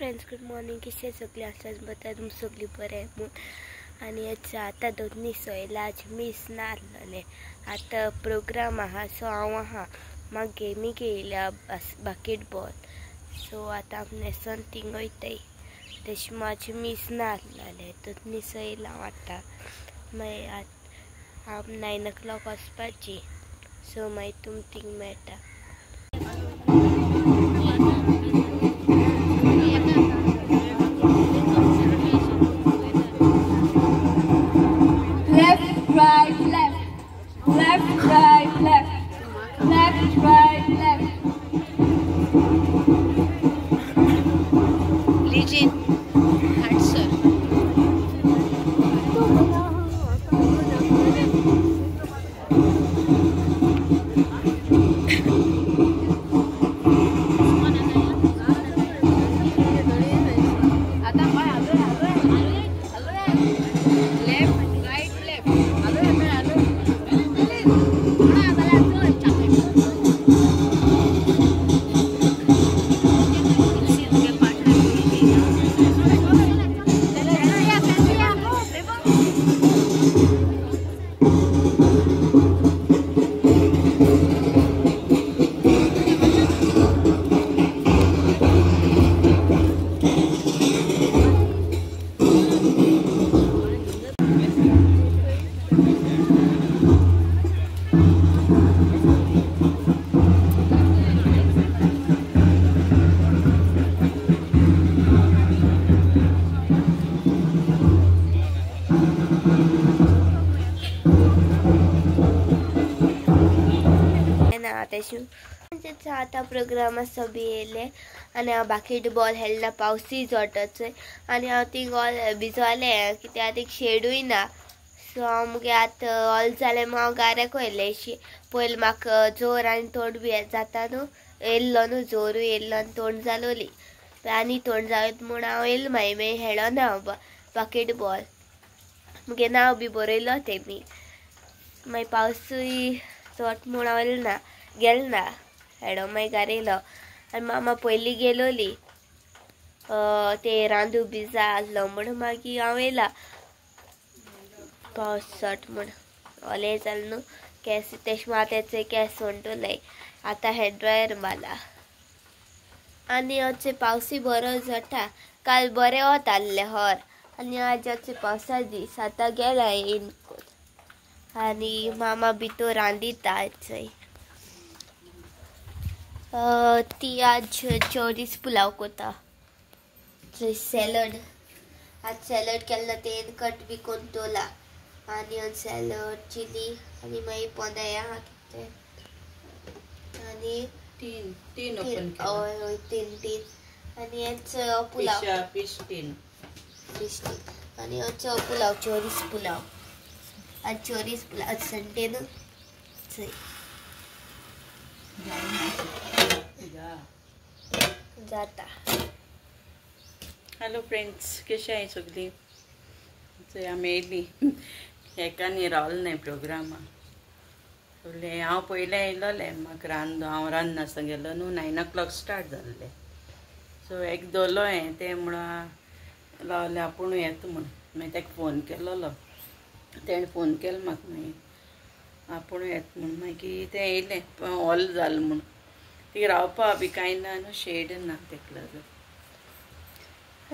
Friends, good morning. कशे सगळी आसात? बता तुम सगळी बरे म्हूण. आनी आतां दोनी सोयला आज मीस ना आसलेले. आतां प्रोग्राम आहा सो हांव आहा म्हाका गेमीक येयल्या बास्केटबॉल. सो आतां हांव न्हेसोन थिंग वयताय. तेश म्हाजे मीस ना आसलेले दोनी सोयला हांव आतां मागीर हांव 9 o'clock वचपाची. सो मागीर तुम थिंग मेळटा. Right, left, left, right, left, left, right, left. Legend, answer. आतां प्रोग्राम आसा बी येयले आनी हांव बास्केटबॉल खेळना. पावसूय जोटा चोय आनी हांव थिंग ऑल भिजोलें कित्याक आतां शेडूय ना. सो हांव मुगे आतां ऑल जालें म्हूण हांव गाऱ्याक वयलें. पयलीं म्हाका जोर आनी तोंड बी जाता न्हू, येयल्लो न्हू, जोरूय येयल्लो आनी तोंड जालोली. आनी तोंड जायत म्हूण हांव येयलें. मागीर खेळना हांव बास्केटबॉल. मुगे नांव बी बरयलो तेमी. मागीर पावसूय जोट म्हूण हांव येयलें गेलना हेडो. मागीर घरा येयलो आनी मामा पयलीं गेलोली ते रांदू बी जाय आसलो म्हूण. मागीर हांव येयला पावस चोट म्हूण. ओलें जालें न्हू केंस तेश माथ्याचे केंस वंटुले. आतां हेअर ड्रायर मारला आनी होचे पावसूय बरो जोटा. काल बरें वत आहलें हर आनी आज होचे पावसा दीस. आतां गेला येयन आनी मामा भितर रांदिता चोय. ती आज चोरीस पुलाव कोता. सॅलड आज सॅलड केल्लो तेन कट बी कोन्न तोला आनी सॅलड चिली आनी मागीर पोंदाय आहा कितें आनी तीन हय तीन आनी हेच पुलाव फिश टीन आनी होचो पुलाव चोरीस पुलाव. आज चोरीस पुलाव संडे न्हू चोय जाता. हॅलो फ्रेंड्स, कशें आहाय सगळीं? आमी येयली हेकानी रावलें न्हय प्रोग्रामाक. हांव पयलें येयलोलें. म्हाका हांव रांदनासतना गेलो न्हू. 9 o'clock स्टार्ट जाल्लें. सो एक दोलो हें तें म्हणून लावलें आपूण येता म्हूण. मागीर ताका फोन केलोलो. तेणें फोन केलो म्हाका. मागीर आपूण येता म्हूण. मागीर तें येयलें हॉल जालें म्हूण. ती रावपा बी कांय ना न्हू, शेड ना तेका लागून.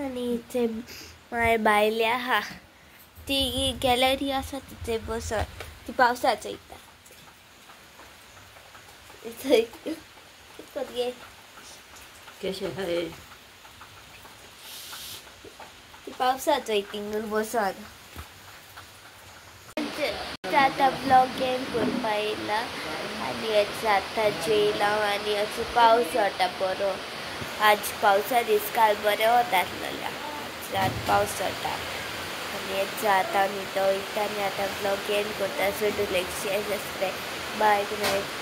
आनी ते माय बायले आहा ती गॅलरी आसा तिथे बसोन ती पावसा चोयता. कशें आहाय? ती पावसा चोयती बसोन. आतां ब्लॉग गेम करपा येयला आनी हेचो आतां जेयला आनी हेचो पावस जोटा बरो. आज पावसा दीस काल बरें वत आसलेलें. आतां पावस जोटा आनी हेचो आतां न्हिदो वयता आनी आतां ब्लॉग गेम करता. So do like share subscribe. Bye, good night.